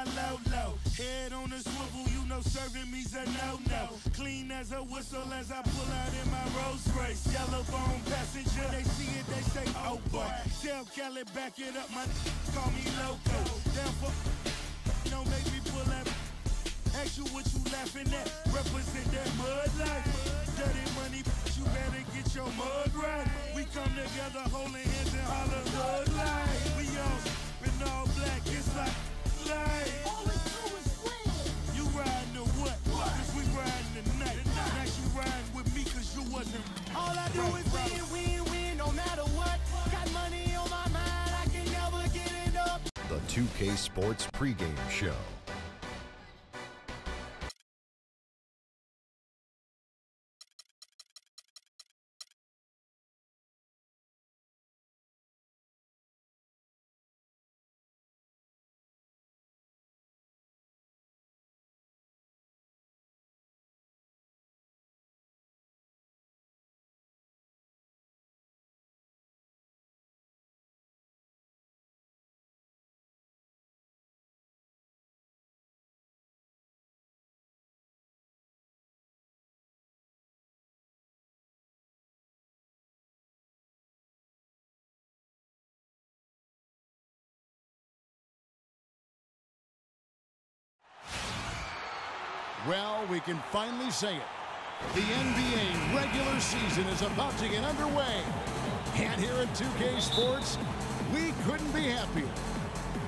my low. Head on a swivel, you know serving me's a no-no. Clean as a whistle as I pull out in my Rolls Royce. Yellow bone passenger, they see it, they say, oh boy. Tell Kelly, back it up, my call me loco. Down for, don't make me pull that. Ask you what you laughing at, represent that mud life. Dirty money, you better get your mud right. We come together holding hands and holler mud life. We all in all black, it's like life. All we do is win. You riding or what? Cause we riding tonight. Now you riding with me cause you wasn't. All I do is win, no matter what. Got money on my mind, I can never get it up. The 2K Sports pregame show. Well, we can finally say it. The NBA regular season is about to get underway. And here at 2K Sports, we couldn't be happier.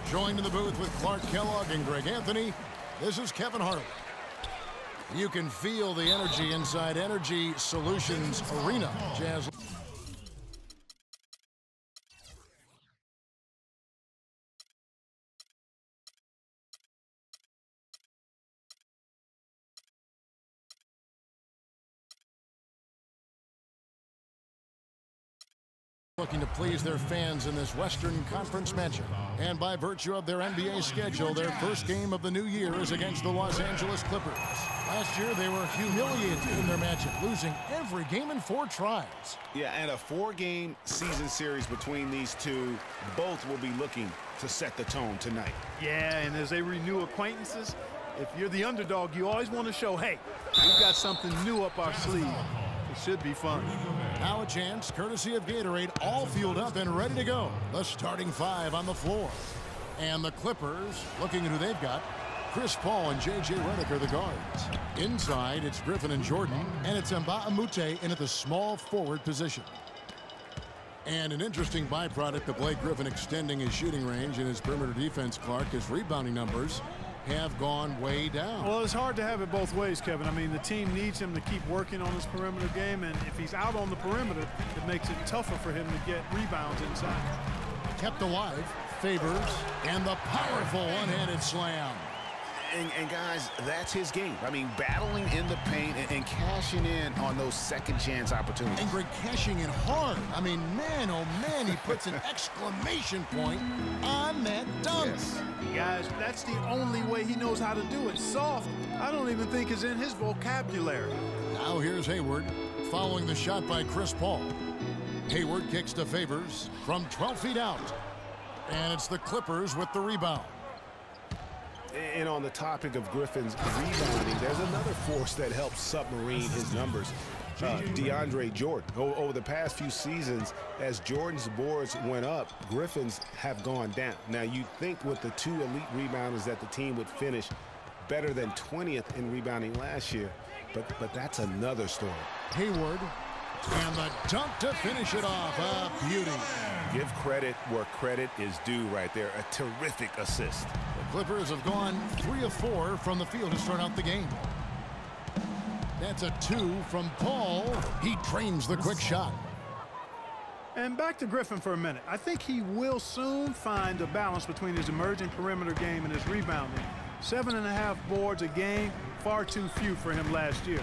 Joined in the booth with Clark Kellogg and Greg Anthony, this is Kevin Harlan. You can feel the energy inside Energy Solutions Arena. Jazz. Looking to please their fans in this Western Conference matchup. And by virtue of their NBA schedule, their first game of the new year is against the Los Angeles Clippers. Last year, they were humiliated in their matchup, losing every game in 4 tries. Yeah, and a 4-game season series between these two. Both will be looking to set the tone tonight. Yeah, and as they renew acquaintances, if you're the underdog, you always want to show, hey, we've got something new up our sleeve. It should be fun. Now a chance, courtesy of Gatorade, all fueled up and ready to go. The starting 5 on the floor. And the Clippers, looking at who they've got, Chris Paul and J.J. Redick are the guards. Inside, it's Griffin and Jordan, and it's Mbah a Moute in at the small forward position. And an interesting byproduct of Blake Griffin extending his shooting range in his perimeter defense, Clark, his rebounding numbers have gone way down. Well, it's hard to have it both ways, Kevin. I mean, the team needs him to keep working on his perimeter game, and if he's out on the perimeter, it makes it tougher for him to get rebounds inside. Kept alive, Favors, and the powerful one-handed slam. And guys, that's his game. I mean, battling in the paint and cashing in on those second-chance opportunities. And Greg cashing in hard. I mean, man, oh man, he puts an exclamation point on that dunk. Yes. Guys, that's the only way he knows how to do it. Soft, I don't even think is in his vocabulary. Now here's Hayward, following the shot by Chris Paul. Hayward kicks to Favors from 12 feet out. And it's the Clippers with the rebound. And on the topic of Griffin's rebounding, there's another force that helps submarine his numbers. DeAndre Jordan. Over the past few seasons, as Jordan's boards went up, Griffin's have gone down. Now, you'd think with the 2 elite rebounders that the team would finish better than 20th in rebounding last year, but that's another story. Hayward, and the dunk to finish it off. A beauty. Give credit where credit is due right there. A terrific assist. The Clippers have gone 3 of 4 from the field to start out the game. That's a 2 from Paul. He drains the quick shot. And back to Griffin for a minute. I think he will soon find a balance between his emerging perimeter game and his rebounding. 7.5 boards a game, far too few for him last year.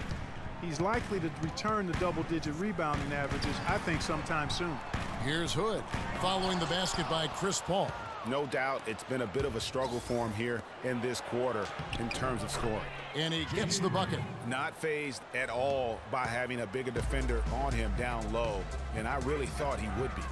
He's likely to return to double-digit rebounding averages, I think, sometime soon. Here's Hood, following the basket by Chris Paul. No doubt it's been a bit of a struggle for him here in this quarter in terms of scoring. And he gets the bucket. Not fazed at all by having a bigger defender on him down low, and I really thought he would be.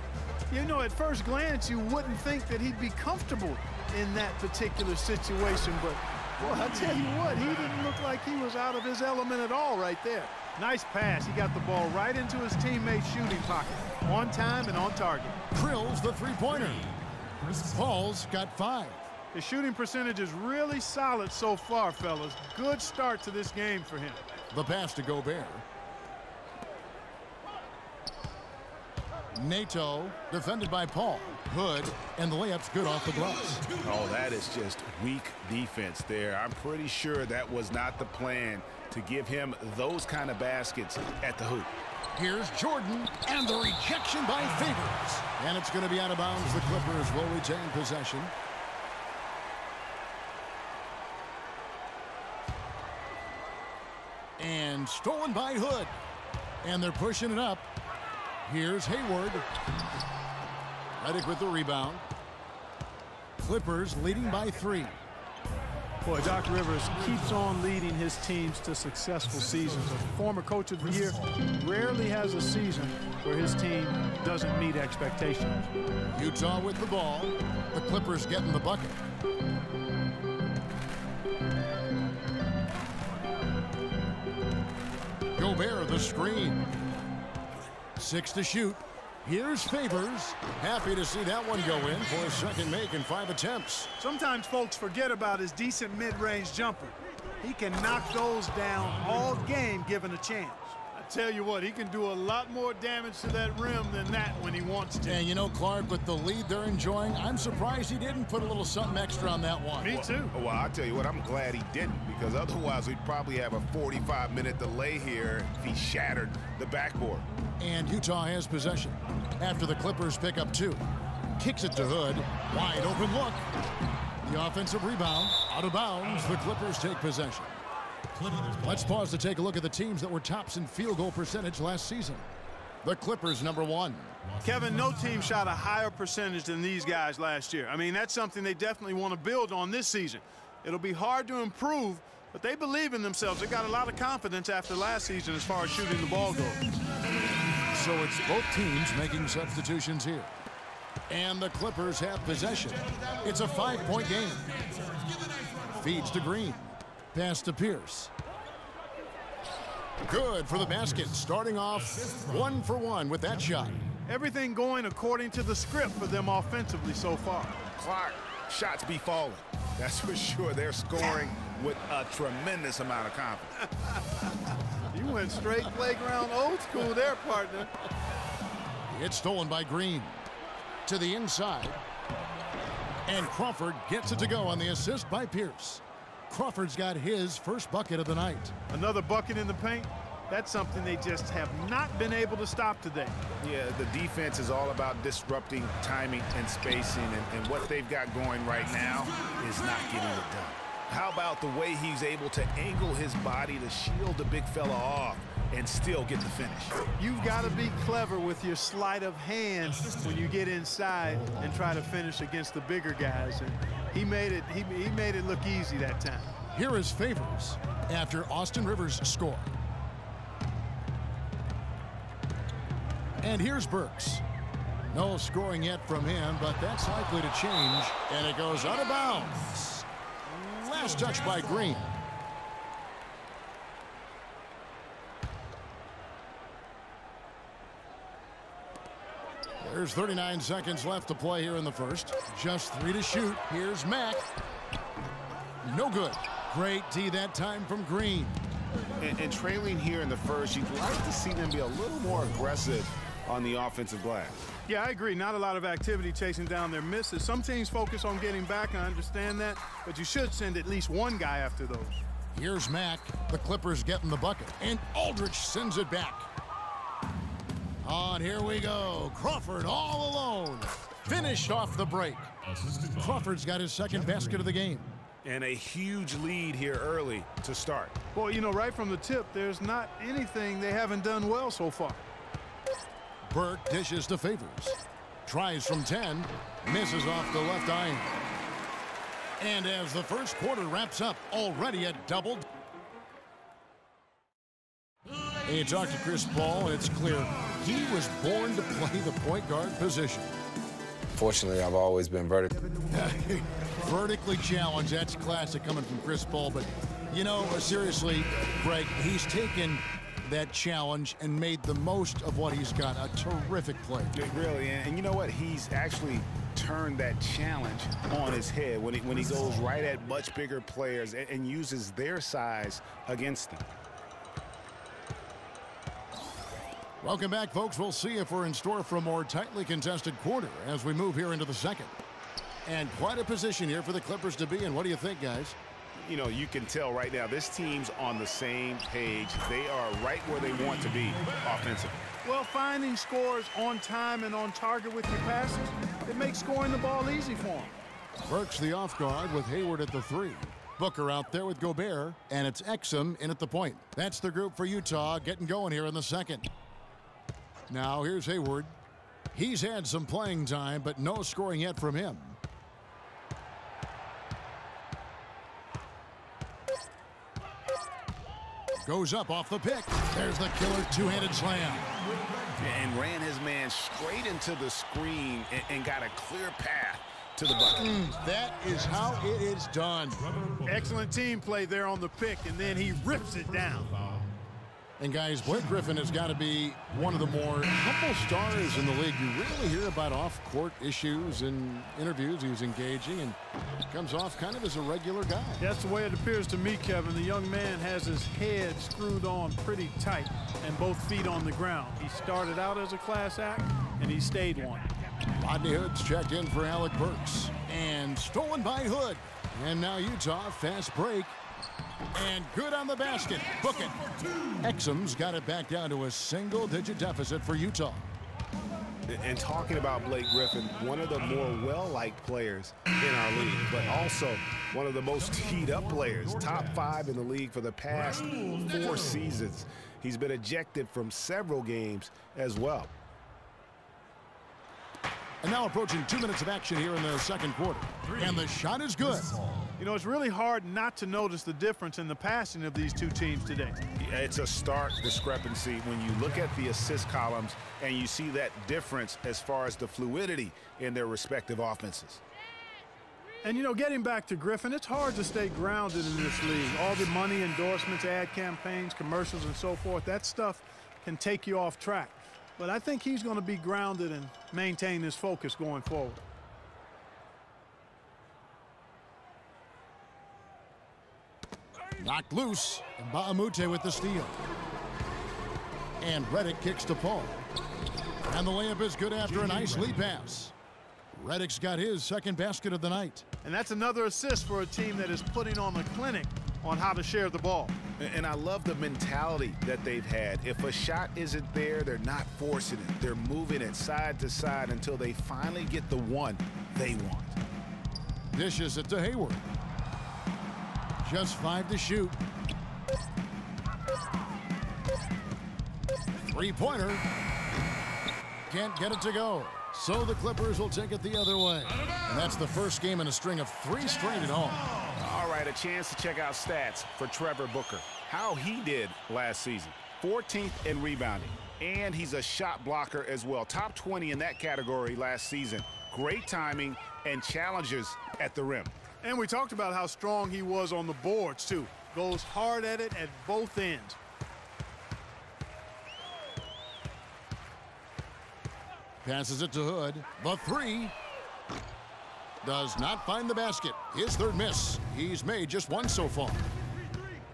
You know, at first glance, you wouldn't think that he'd be comfortable in that particular situation, but, boy, I tell you what, he didn't look like he was out of his element at all right there. Nice pass. He got the ball right into his teammate's shooting pocket. On time and on target. Drills the three-pointer. Paul's got 5. The shooting percentage is really solid so far, fellas. Good start to this game for him. The pass to Gobert. Nato, defended by Paul. Hood, and the layup's good off the glass. Oh, that is just weak defense there. I'm pretty sure that was not the plan to give him those kind of baskets at the hoop. Here's Jordan, and the rejection by Favors. And it's going to be out of bounds. The Clippers will retain possession. And stolen by Hood. And they're pushing it up. Here's Hayward. Redick with the rebound. Clippers leading by 3. Boy, Doc Rivers keeps on leading his teams to successful seasons. A former coach of the year rarely has a season where his team doesn't meet expectations. Utah with the ball. The Clippers getting the bucket. Gobert the screen. 6 to shoot. Here's Favors. Happy to see that one go in for a second make in 5 attempts. Sometimes folks forget about his decent mid-range jumper. He can knock those down all game given a chance. I tell you what, he can do a lot more damage to that rim than that when he wants to. And you know, Clark, with the lead they're enjoying, I'm surprised he didn't put a little something extra on that one. Me too. Well, I'll tell you what, I'm glad he didn't, because otherwise we'd probably have a 45-minute delay here if he shattered the backboard. And Utah has possession after the Clippers pick up 2. Kicks it to Hood. Wide open look. The offensive rebound out of bounds. The Clippers take possession. Let's pause to take a look at the teams that were tops in field goal percentage last season. The Clippers, number 1. Kevin, no team shot a higher percentage than these guys last year. I mean, that's something they definitely want to build on this season. It'll be hard to improve, but they believe in themselves. They got a lot of confidence after last season as far as shooting the ball goes. So it's both teams making substitutions here. And the Clippers have possession. It's a 5-point game. Feeds to Green. Pass to Pierce. Good for the basket. Starting off 1 for 1 with that shot. Everything going according to the script for them offensively so far. Clark, shots be falling. That's for sure. They're scoring with a tremendous amount of confidence. You went straight playground old school there, partner. It's stolen by Green. To the inside. And Crawford gets it to go on the assist by Pierce. Crawford's got his first bucket of the night. Another bucket in the paint. That's something they just have not been able to stop today. Yeah, the defense is all about disrupting timing and spacing, and what they've got going right now is not getting it done. How about the way he's able to angle his body to shield the big fella off and still get the finish? You've got to be clever with your sleight of hand when you get inside and try to finish against the bigger guys. And he made it look easy that time. Here is Favors after Austin Rivers score. And here's Burks. No scoring yet from him, but that's likely to change. And it goes out of bounds. Last touch by Green. There's 39 seconds left to play here in the first. Just 3 to shoot. Here's Mack. No good. Great D that time from Green. And trailing here in the first, you'd like to see them be a little more aggressive on the offensive glass. Yeah, I agree. Not a lot of activity chasing down their misses. Some teams focus on getting back. I understand that. But you should send at least one guy after those. Here's Mack. The Clippers getting the bucket. And Aldridge sends it back. On, here we go. Crawford all alone. Finished off the break. Crawford's got his second basket of the game. And a huge lead here early to start. Boy, you know, right from the tip, there's not anything they haven't done well so far. Burke dishes to Favors. Tries from 10. Misses off the left iron. And as the first quarter wraps up, already a double. And you talk to Chris Paul, and it's clear he was born to play the point guard position. Fortunately, I've always been vertically challenged. That's classic coming from Chris Paul. But, you know, seriously, Greg, he's taken that challenge and made the most of what he's got. A terrific play. Really, and you know what? He's actually turned that challenge on his head when he goes right at much bigger players and uses their size against them. Welcome back, folks. We'll see if we're in store for a more tightly contested quarter as we move here into the second. And quite a position here for the Clippers to be in. What do you think, guys? You know, you can tell right now this team's on the same page. They are right where they want to be offensively. Well, finding scores on time and on target with your passes, it makes scoring the ball easy for them. Burks the off guard with Hayward at the 3. Booker out there with Gobert, and it's Exum in at the point. That's the group for Utah getting going here in the second. Now here's Hayward. He's had some playing time, but no scoring yet from him. Goes up off the pick. There's the killer two-handed slam. And ran his man straight into the screen and got a clear path to the bucket. That is how it is done. Excellent team play there on the pick, and then he rips it down. And guys, Blake Griffin has got to be one of the more humble stars in the league. You rarely hear about off-court issues in interviews. He's engaging and comes off kind of as a regular guy. That's the way it appears to me, Kevin. The young man has his head screwed on pretty tight and both feet on the ground. He started out as a class act, and he stayed one. Rodney Hood's checked in for Alec Burks. And stolen by Hood. And now Utah, fast break. And good on the basket. Book it. Exum's got it back down to a single-digit deficit for Utah. And talking about Blake Griffin, one of the more well-liked players in our league, but also one of the most teed-up players, top 5 in the league for the past 4 seasons. He's been ejected from several games as well. And now approaching 2 minutes of action here in the second quarter. And the shot is good. You know, it's really hard not to notice the difference in the passing of these two teams today. It's a stark discrepancy when you look at the assist columns and you see that difference as far as the fluidity in their respective offenses. And, you know, getting back to Griffin, it's hard to stay grounded in this league. All the money, endorsements, ad campaigns, commercials, and so forth, that stuff can take you off track. But I think he's going to be grounded and maintain his focus going forward. Knocked loose. And Baamute with the steal. And Redick kicks to Paul. And the layup is good after a nice lead pass. Redick's got his second basket of the night. And that's another assist for a team that is putting on a clinic on how to share the ball. And I love the mentality that they've had. If a shot isn't there, they're not forcing it. They're moving it side to side until they finally get the one they want. Dishes it to Hayward. Just 5 to shoot. Three-pointer. Can't get it to go. So the Clippers will take it the other way. And that's the first game in a string of 3 straight at home. All right, a chance to check out stats for Trevor Booker. How he did last season. 14th in rebounding. And he's a shot blocker as well. Top 20 in that category last season. Great timing and challenges at the rim. And we talked about how strong he was on the boards, too. Goes hard at it at both ends. Passes it to Hood. The 3. Does not find the basket. His third miss. He's made just 1 so far.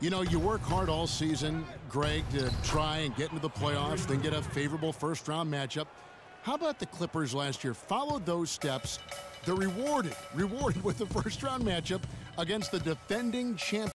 You know, you work hard all season, Greg, to try and get into the playoffs, then get a favorable first-round matchup. How about the Clippers last year? Followed those steps. They're rewarded with the first-round matchup against the defending champion.